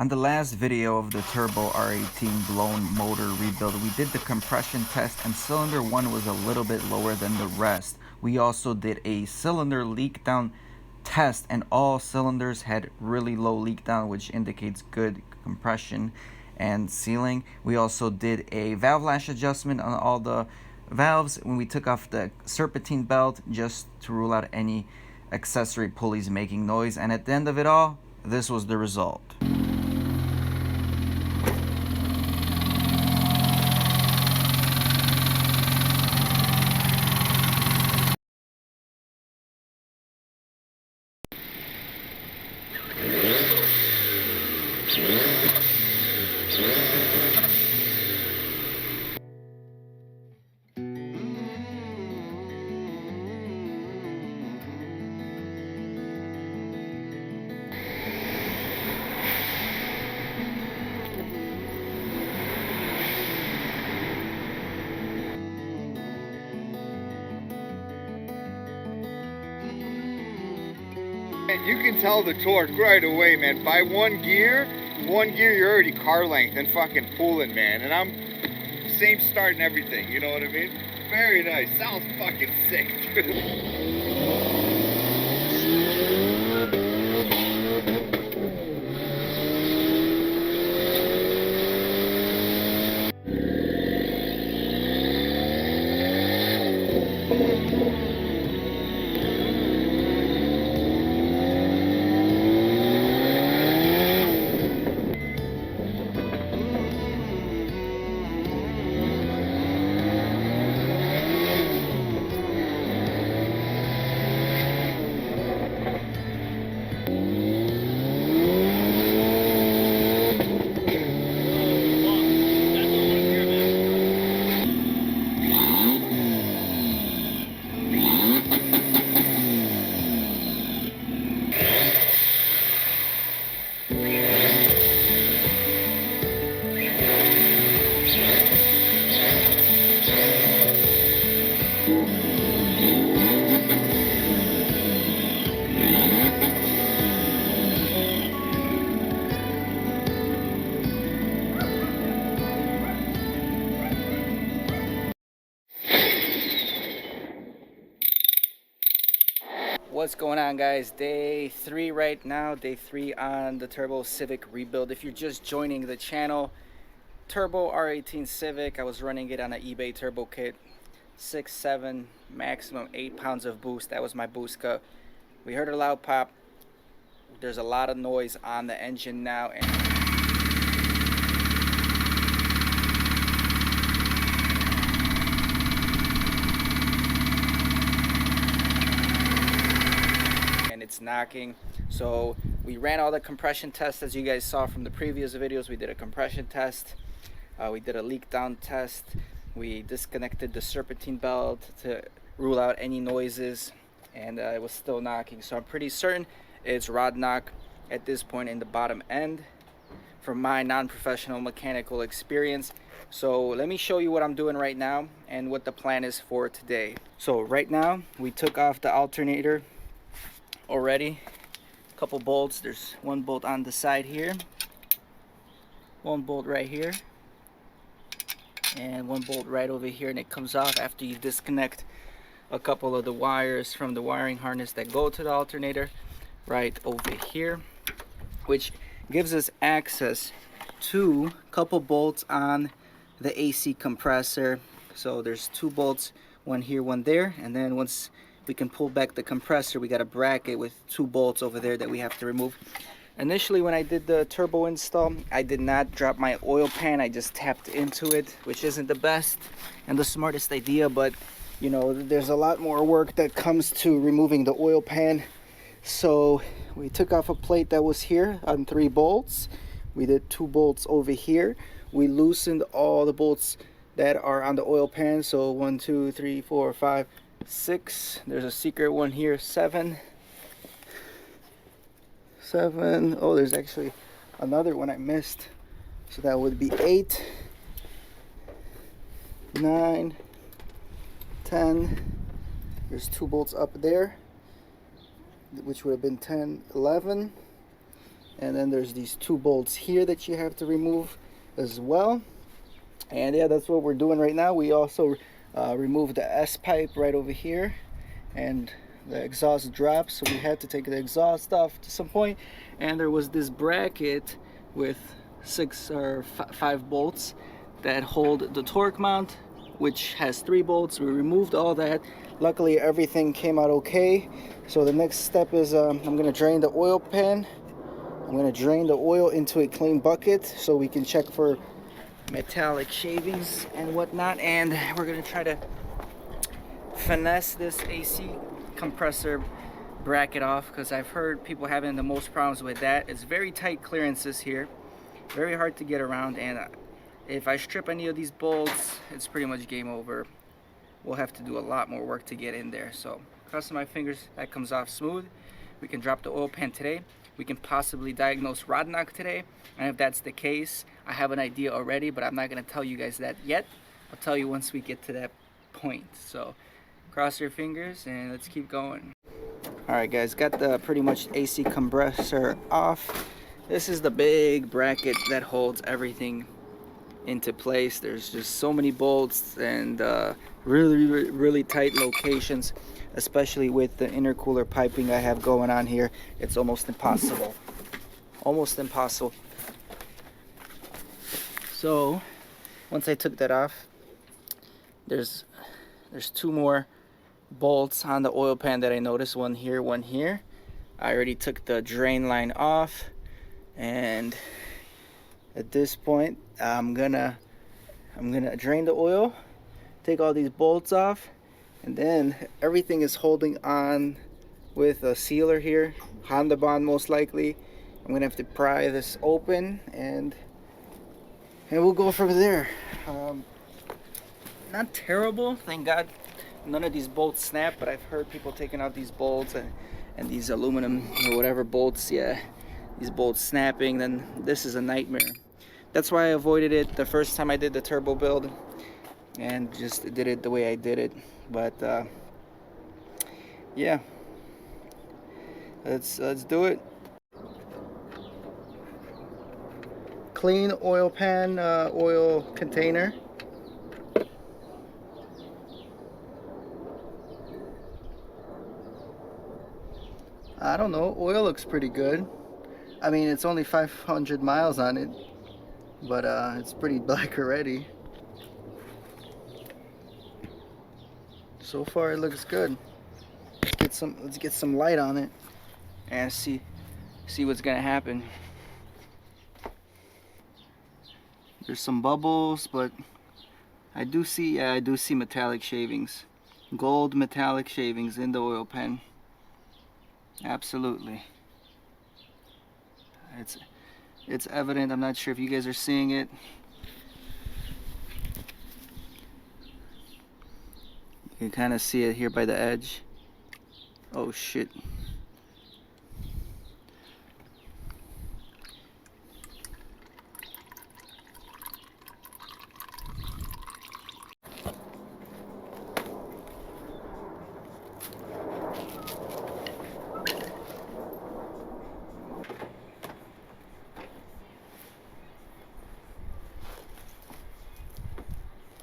On the last video of the turbo R18 blown motor rebuild, we did the compression test and cylinder 1 was a little bit lower than the rest. We also did a cylinder leak down test and all cylinders had really low leak down, which indicates good compression and sealing. We also did a valve lash adjustment on all the valves when we took off the serpentine belt just to rule out any accessory pulleys making noise, and at the end of it all, this was the result. You can tell the torque right away, man. By one gear, you're already car length and fucking pulling, man. And I'm same start and everything, you know what I mean? Very nice. Sounds fucking sick, dude. What's going on, guys? Day 3 right now, day 3 on the turbo Civic rebuild. If you're just joining the channel, turbo R18 Civic, I was running it on an eBay turbo kit, 6, 7, maximum 8 pounds of boost. That was my boost cut. We heard a loud pop. There's a lot of noise on the engine now, and it's knocking. So we ran all the compression tests as you guys saw from the previous videos. We did a compression test, we did a leak down test, we disconnected the serpentine belt to rule out any noises, and it was still knocking. So I'm pretty certain it's rod knock at this point in the bottom end from my non-professional mechanical experience. So let me show you what I'm doing right now and what the plan is for today. So right now we took off the alternator already. A couple bolts. There's one bolt on the side here, one bolt right here, and one bolt right over here, and it comes off after you disconnect a couple of the wires from the wiring harness that go to the alternator right over here, which gives us access to a couple bolts on the AC compressor. So there's 2 bolts, one here, one there, and then once we can pull back the compressor, we got a bracket with 2 bolts over there that we have to remove. Initially, when I did the turbo install, I did not drop my oil pan. I just tapped into it, which isn't the best and the smartest idea, but you know, there's a lot more work that comes to removing the oil pan. So we took off a plate that was here on 3 bolts. We did 2 bolts over here. We loosened all the bolts that are on the oil pan. So 1, 2, 3, 4, 5, 6. There's a secret one here. 7. Oh, there's actually another one I missed. So that would be 8, 9, 10. There's 2 bolts up there, which would have been 10, 11. and then there's these 2 bolts here that you have to remove as well. And yeah, that's what we're doing right now. We also removed the S pipe right over here, and the exhaust dropped, so we had to take the exhaust off to some point. And there was this bracket with 6 or 5 bolts that hold the torque mount, which has 3 bolts. We removed all that. Luckily everything came out okay. So the next step is I'm going to drain the oil pan. I'm going to drain the oil into a clean bucket so we can check for metallic shavings and whatnot, and we're going to try to finesse this AC compressor bracket off, because I've heard people having the most problems with that. It's very tight clearances here, very hard to get around, and if I strip any of these bolts, it's pretty much game over. We'll have to do a lot more work to get in there. So crossing my fingers that comes off smooth. We can drop the oil pan today. We can possibly diagnose rod knock today, and if that's the case, I have an idea already, but I'm not going to tell you guys that yet. I'll tell you once we get to that point. So cross your fingers and let's keep going. Alright guys, got the pretty much AC compressor off. This is the big bracket that holds everything into place. There's just so many bolts and really tight locations, especially with the intercooler piping I have going on here. It's almost impossible. Almost impossible. So once I took that off, there's 2 more bolts on the oil pan that I noticed. One here, one here. I already took the drain line off, and at this point I'm gonna drain the oil, take all these bolts off, and then everything is holding on with a sealer here, Honda Bond most likely. I'm gonna have to pry this open, and we'll go from there. Not terrible, thank God none of these bolts snap, but I've heard people taking out these bolts and these aluminum or whatever bolts, yeah, these bolts snapping. Then this is a nightmare. That's why I avoided it the first time I did the turbo build, and just did it the way I did it. But yeah, let's do it. Clean oil pan, oil container. I don't know, oil looks pretty good. I mean, it's only 500 miles on it, but it's pretty black already. So far it looks good. Let's get some light on it and see what's gonna happen. There's some bubbles, but I do see metallic shavings. Gold metallic shavings in the oil pan. Absolutely. It's evident. I'm not sure if you guys are seeing it. You can kind of see it here by the edge. Oh shit.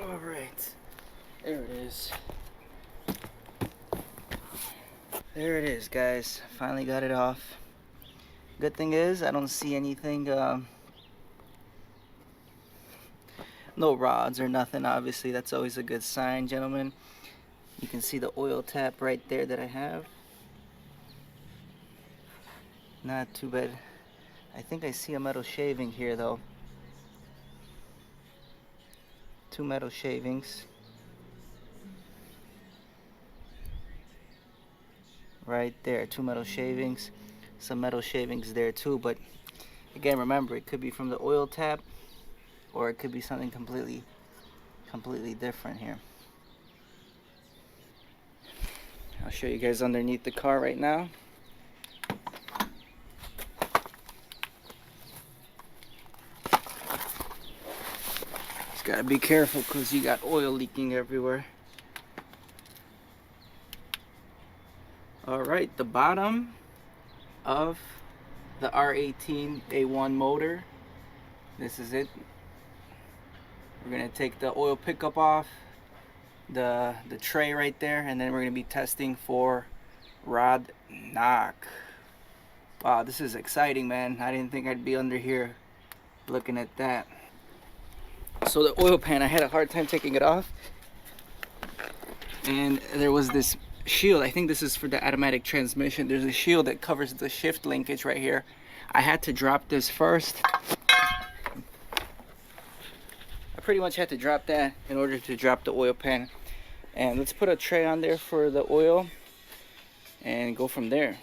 Alright, there it is. There it is, guys. Finally got it off. Good thing is I don't see anything, no rods or nothing. Obviously that's always a good sign, gentlemen. You can see the oil tap right there that I have. Not too bad. I think I see a metal shaving here though. 2 metal shavings. Right there, 2 metal shavings. Some metal shavings there too, but again, remember, it could be from the oil tap or it could be something completely different here. I'll show you guys underneath the car right now. Just gotta be careful because you got oil leaking everywhere. Alright, the bottom of the R18 A1 motor. This is it. We're gonna take the oil pickup off, the tray right there, and then we're gonna be testing for rod knock. Wow, this is exciting, man. I didn't think I'd be under here looking at that. So the oil pan, I had a hard time taking it off, and there was this shield. I think this is for the automatic transmission. There's a shield that covers the shift linkage right here. I had to drop this first. I pretty much had to drop that in order to drop the oil pan. And let's put a tray on there for the oil and go from there.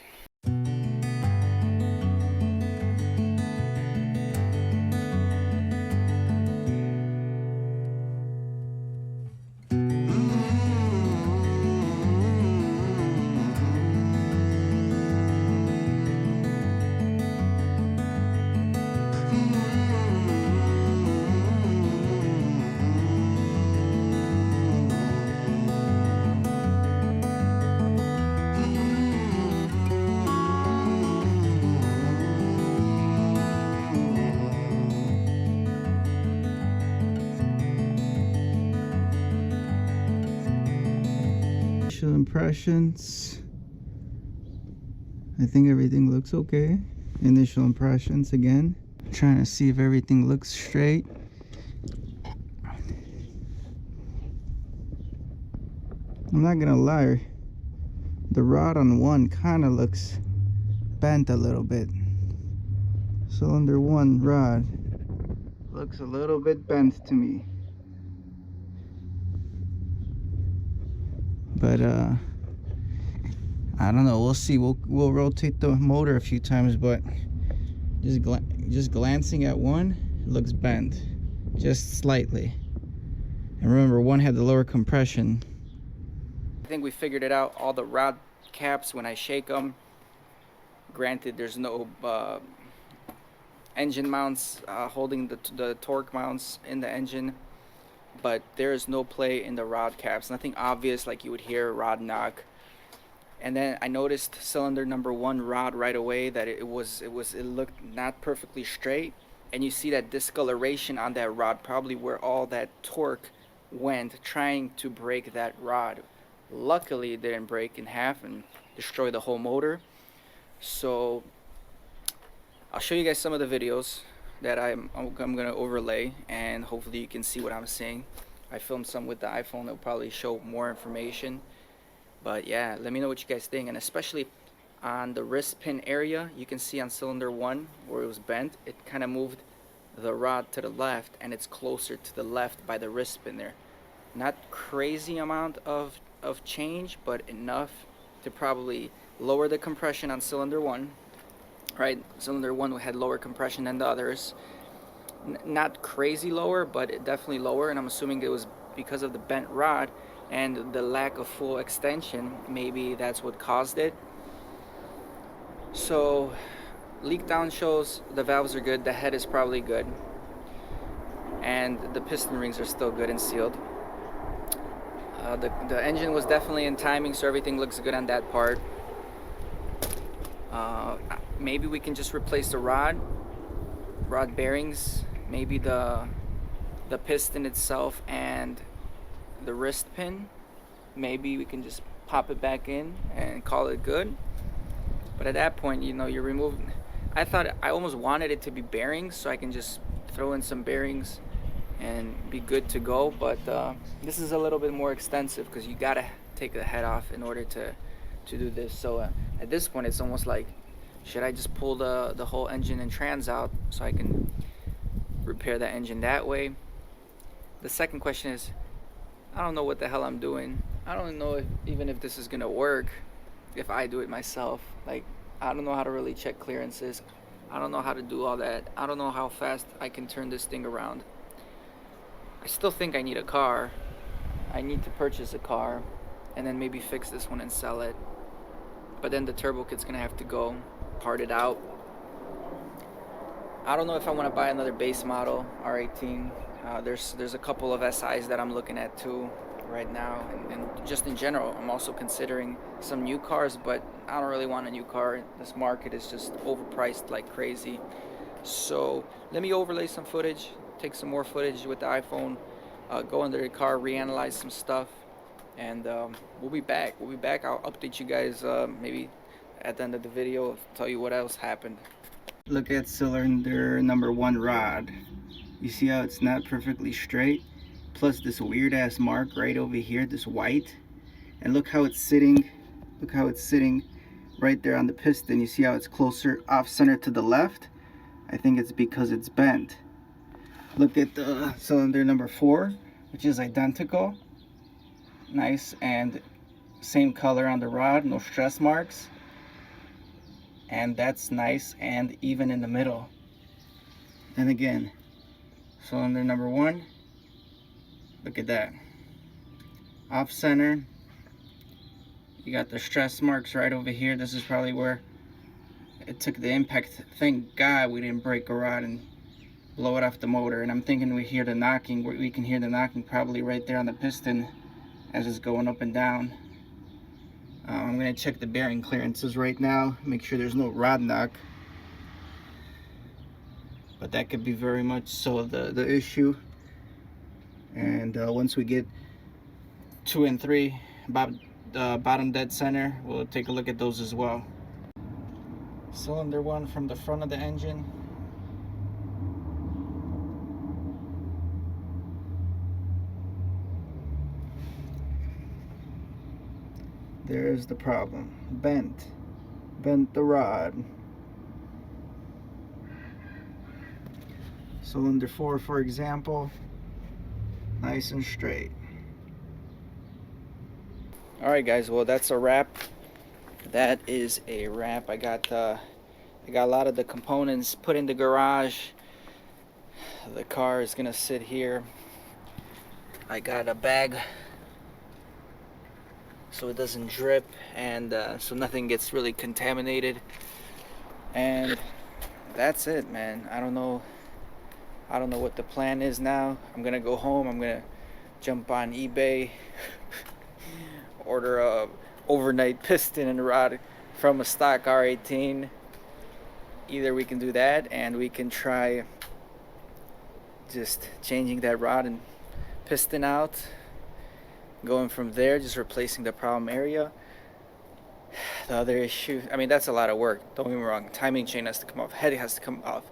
Initial impressions. I think everything looks okay. Initial impressions again. Trying to see if everything looks straight. I'm not gonna lie, the rod on one kind of looks bent a little bit. Cylinder one rod looks a little bit bent to me. But I don't know, we'll see. We'll rotate the motor a few times, but just glancing at one, it looks bent just slightly. And remember, one had the lower compression. I think we figured it out. All the rod caps, when I shake them, granted there's no engine mounts holding the torque mounts in the engine, but there is no play in the rod caps. Nothing obvious like you would hear rod knock. And then I noticed cylinder number one rod right away that it looked not perfectly straight, and you see that discoloration on that rod, probably where all that torque went trying to break that rod. Luckily it didn't break in half and destroy the whole motor. So I'll show you guys some of the videos that I'm gonna overlay, and hopefully you can see what I'm saying. I filmed some with the iPhone that will probably show more information. But yeah, let me know what you guys think. And especially on the wrist pin area, you can see on cylinder one where it was bent, it kind of moved the rod to the left, and it's closer to the left by the wrist pin there. Not crazy amount of change, but enough to probably lower the compression on cylinder one. Right, cylinder one had lower compression than the others. Not crazy lower, but definitely lower, and I'm assuming it was because of the bent rod and the lack of full extension. Maybe that's what caused it. So leak down shows the valves are good, the head is probably good, and the piston rings are still good and sealed. The engine was definitely in timing, so everything looks good on that part. Maybe we can just replace the rod bearings, maybe the piston itself and the wrist pin. Maybe we can just pop it back in and call it good. But at that point, you know, you're removing. I almost wanted it to be bearings, so I can just throw in some bearings and be good to go. But this is a little bit more extensive because you gotta take the head off in order to do this. So at this point, it's almost like, should I just pull the whole engine and trans out so I can repair the engine that way? The second question is, I don't know what the hell I'm doing. I don't know even if this is gonna work if I do it myself. Like, I don't know how to really check clearances. I don't know how to do all that. I don't know how fast I can turn this thing around. I still think I need a car. I need to purchase a car and then maybe fix this one and sell it. But then the turbo kit's gonna have to go, part it out. I don't know if I want to buy another base model R18. There's a couple of SIs that I'm looking at too. right now, and just in general. I'm also considering some new cars, but I don't really want a new car. This market is just overpriced like crazy. So let me overlay some footage, take some more footage with the iPhone, go under the car, reanalyze some stuff, and we'll be back. I'll update you guys maybe at the end of the video, tell you what else happened. Look at cylinder number 1 rod. You see how it's not perfectly straight? Plus this weird ass mark right over here, this white. And look how it's sitting. Look how it's sitting right there on the piston. You see how it's closer off center to the left? I think it's because it's bent. Look at the cylinder number 4, which is identical. Nice and same color on the rod, no stress marks. And that's nice and even in the middle. And again, cylinder number 1, look at that. Off center. You got the stress marks right over here. This is probably where it took the impact. Thank God we didn't break a rod and blow it off the motor. And I'm thinking we hear the knocking. We can hear the knocking probably right there on the piston as it's going up and down. I'm going to check the bearing clearances right now, make sure there's no rod knock. But that could be very much so the issue. And once we get 2 and 3, bottom dead center, we'll take a look at those as well. Cylinder 1 from the front of the engine. There's the problem. Bent the rod. Cylinder 4, for example, nice and straight. All right, guys. Well, that's a wrap. That is a wrap. I got a lot of the components put in the garage. The car is gonna sit here. I got a bag so it doesn't drip, and so nothing gets really contaminated. And that's it, man. I don't know what the plan is now. I'm gonna go home. I'm gonna jump on eBay, order a overnight piston and rod from a stock R18. Either we can do that, and we can try just changing that rod and piston out, going from there, just replacing the problem area. The other issue, I mean, that's a lot of work, don't get me wrong. Timing chain has to come off, head has to come off,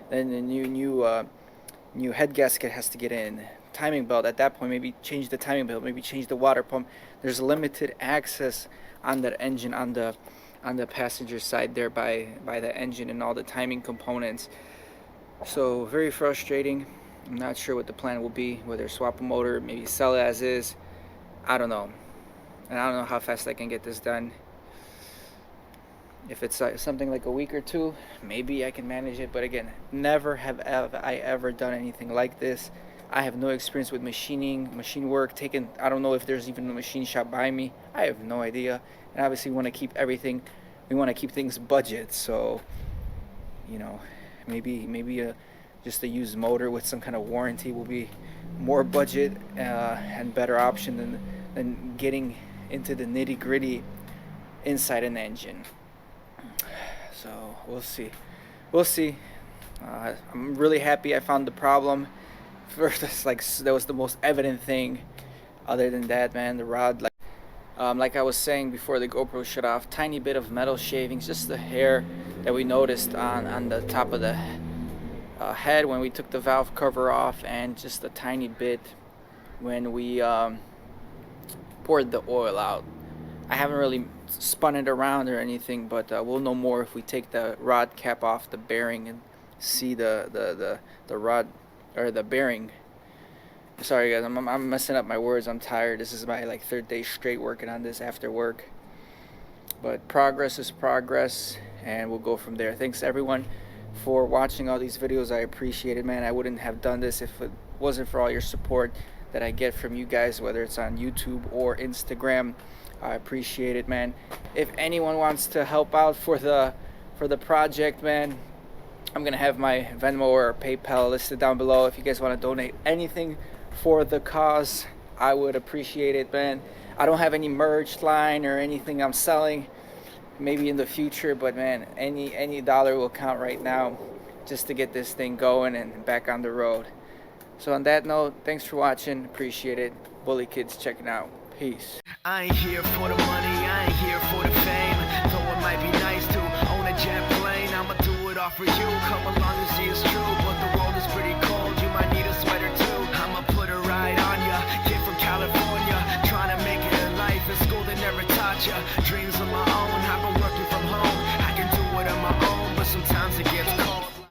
then the new head gasket has to get in, timing belt. At that point, maybe change the timing belt, maybe change the water pump. There's limited access on that engine, on the passenger side there by the engine and all the timing components. So very frustrating. I'm not sure what the plan will be, whether swap a motor, maybe sell it as is. I don't know. And I don't know how fast I can get this done. If it's something like a week or two, maybe I can manage it. But again, never have I ever done anything like this. I have no experience with machine work. I don't know if there's even a machine shop by me. I have no idea. And obviously we want to keep things budget. So, you know, maybe just a used motor with some kind of warranty will be more budget and better option than getting into the nitty-gritty inside an engine. So we'll see. I'm really happy I found the problem first. That was the most evident thing. Other than that, man, the rod, like I was saying before the GoPro shut off, tiny bit of metal shavings, just the hair that we noticed on the top of the head when we took the valve cover off, and just a tiny bit when we poured the oil out. I haven't really spun it around or anything, but we'll know more if we take the rod cap off the bearing and see the rod or the bearing. Sorry guys, I'm messing up my words. I'm tired. This is my third day straight working on this after work. But progress is progress, and we'll go from there. Thanks everyone for watching all these videos. I appreciate it, man. I wouldn't have done this if it wasn't for all your support that I get from you guys, whether it's on YouTube or Instagram. I appreciate it, man. If anyone wants to help out for the project, man, I'm gonna have my Venmo or PayPal listed down below. If you guys want to donate anything for the cause, I would appreciate it, man. I don't have any merch line or anything I'm selling, maybe in the future, but man, any dollar will count right now just to get this thing going and back on the road. So on that note, thanks for watching, appreciate it. Bully Kids checking out. Peace. I ain't here for the money, I ain't here for the fame. Though it might be nice to own a jet plane, I'ma do it all for you. Come along and see it's true, but the world is pretty cold. You might need a sweater too. I'ma put a ride on ya. Kid from California, trying to make it in life. In school they never taught ya. Dreams of my own, I've been